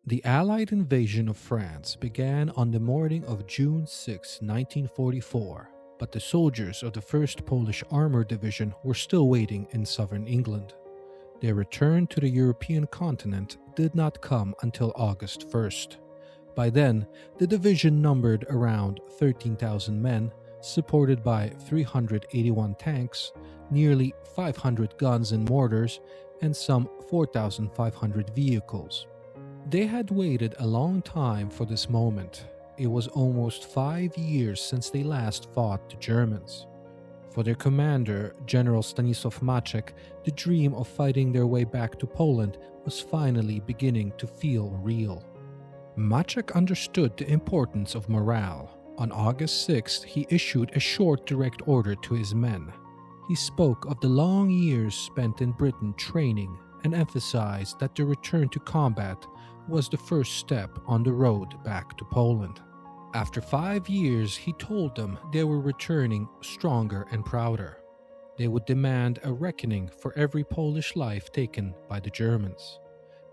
The Allied invasion of France began on the morning of June 6, 1944, but the soldiers of the 1st Polish Armoured Division were still waiting in southern England. Their return to the European continent did not come until August 1st. By then, the division numbered around 13,000 men, supported by 381 tanks, nearly 500 guns and mortars, and some 4,500 vehicles. They had waited a long time for this moment. It was almost 5 years since they last fought the Germans. For their commander, General Stanisław Maczek, the dream of fighting their way back to Poland was finally beginning to feel real. Maczek understood the importance of morale. On August 6th, he issued a short direct order to his men. He spoke of the long years spent in Britain training and emphasized that the return to combat was the first step on the road back to Poland. After 5 years, he told them they were returning stronger and prouder. They would demand a reckoning for every Polish life taken by the Germans.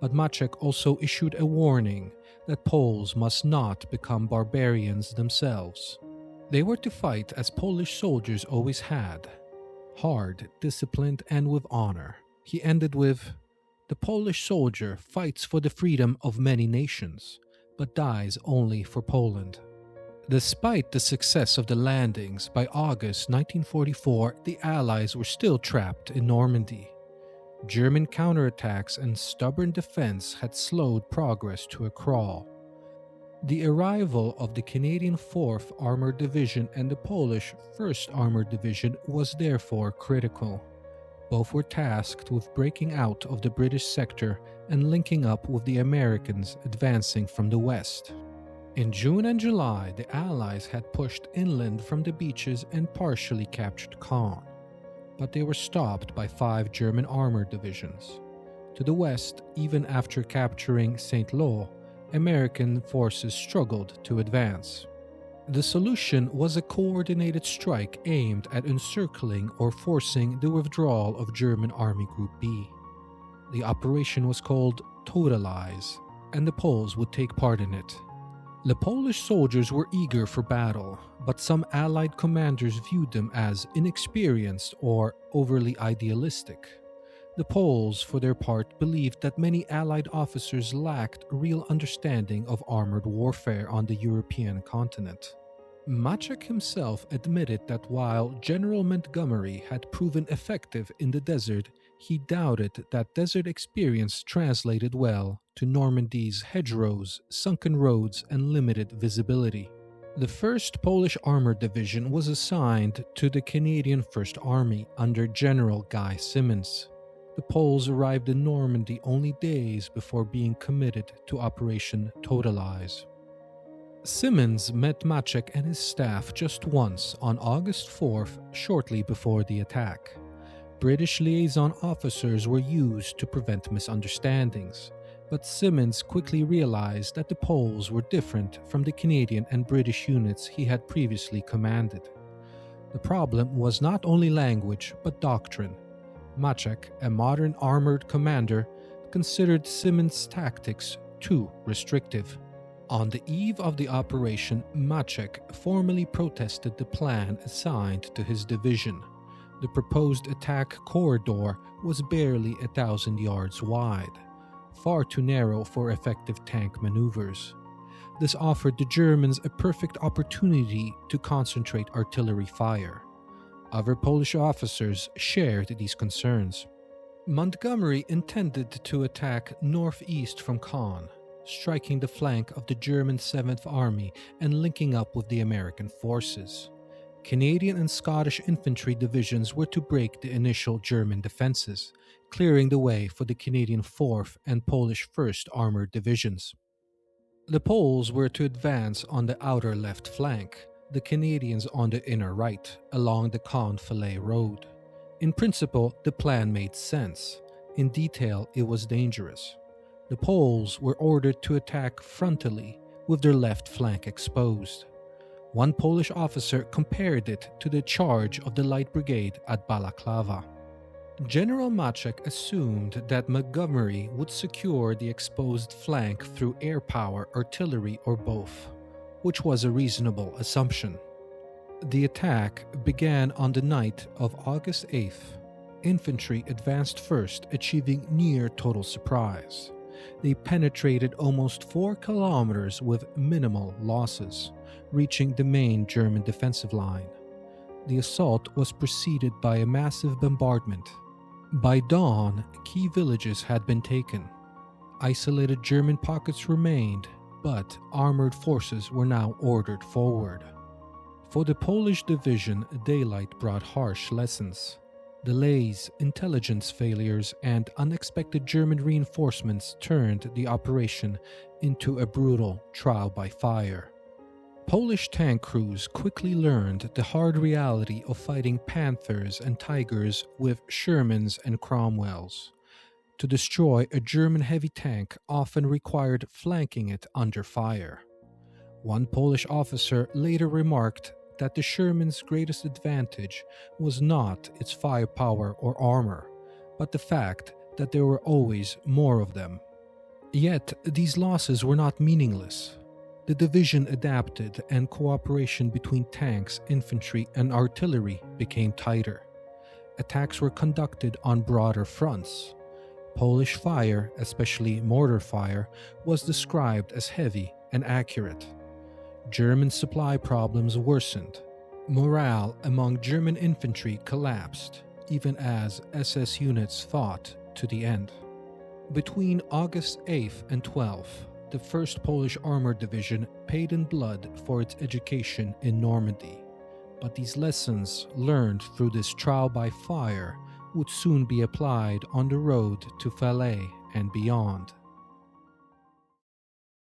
But Maczek also issued a warning that Poles must not become barbarians themselves. They were to fight as Polish soldiers always had, hard, disciplined, and with honor. He ended with, "The Polish soldier fights for the freedom of many nations, but dies only for Poland." Despite the success of the landings, by August 1944, the Allies were still trapped in Normandy. German counterattacks and stubborn defense had slowed progress to a crawl. The arrival of the Canadian 4th Armoured Division and the Polish 1st Armoured Division was therefore critical. Both were tasked with breaking out of the British sector and linking up with the Americans advancing from the west. In June and July, the Allies had pushed inland from the beaches and partially captured Caen, but they were stopped by 5 German armored divisions. To the west, even after capturing St. Lo, American forces struggled to advance. The solution was a coordinated strike aimed at encircling or forcing the withdrawal of German Army Group B. The operation was called Totalize, and the Poles would take part in it. The Polish soldiers were eager for battle, but some Allied commanders viewed them as inexperienced or overly idealistic. The Poles, for their part, believed that many Allied officers lacked a real understanding of armored warfare on the European continent. Maczek himself admitted that while General Montgomery had proven effective in the desert, he doubted that desert experience translated well to Normandy's hedgerows, sunken roads, and limited visibility. The 1st Polish Armoured Division was assigned to the Canadian First Army under General Guy Simonds. The Poles arrived in Normandy only days before being committed to Operation Totalize. Simonds met Maczek and his staff just once on August 4th, shortly before the attack. British liaison officers were used to prevent misunderstandings, but Simonds quickly realized that the Poles were different from the Canadian and British units he had previously commanded. The problem was not only language, but doctrine. Maczek, a modern armored commander, considered Simonds' tactics too restrictive. On the eve of the operation, Maczek formally protested the plan assigned to his division. The proposed attack corridor was barely 1,000 yards wide, far too narrow for effective tank maneuvers. This offered the Germans a perfect opportunity to concentrate artillery fire. Other Polish officers shared these concerns. Montgomery intended to attack northeast from Caen, striking the flank of the German 7th Army and linking up with the American forces. Canadian and Scottish infantry divisions were to break the initial German defenses, clearing the way for the Canadian 4th and Polish 1st Armoured Divisions. The Poles were to advance on the outer left flank, the Canadians on the inner right, along the Caen-Falaise road. In principle, the plan made sense. In detail, it was dangerous. The Poles were ordered to attack frontally, with their left flank exposed. One Polish officer compared it to the charge of the Light Brigade at Balaclava. General Maczek assumed that Montgomery would secure the exposed flank through air power, artillery, or both, which was a reasonable assumption. The attack began on the night of August 8th. Infantry advanced first, achieving near total surprise. They penetrated almost 4 kilometers with minimal losses, reaching the main German defensive line. The assault was preceded by a massive bombardment. By dawn, key villages had been taken. Isolated German pockets remained, but armored forces were now ordered forward. For the Polish division, daylight brought harsh lessons. Delays, intelligence failures, and unexpected German reinforcements turned the operation into a brutal trial by fire. Polish tank crews quickly learned the hard reality of fighting Panthers and Tigers with Shermans and Cromwells. To destroy a German heavy tank often required flanking it under fire. One Polish officer later remarked that the Sherman's greatest advantage was not its firepower or armor, but the fact that there were always more of them. Yet these losses were not meaningless. The division adapted and cooperation between tanks, infantry, and artillery became tighter. Attacks were conducted on broader fronts. Polish fire, especially mortar fire, was described as heavy and accurate. German supply problems worsened. Morale among German infantry collapsed, even as SS units fought to the end. Between August 8th and 12th, the 1st Polish Armoured Division paid in blood for its education in Normandy. But these lessons learned through this trial by fire would soon be applied on the road to Falaise and beyond.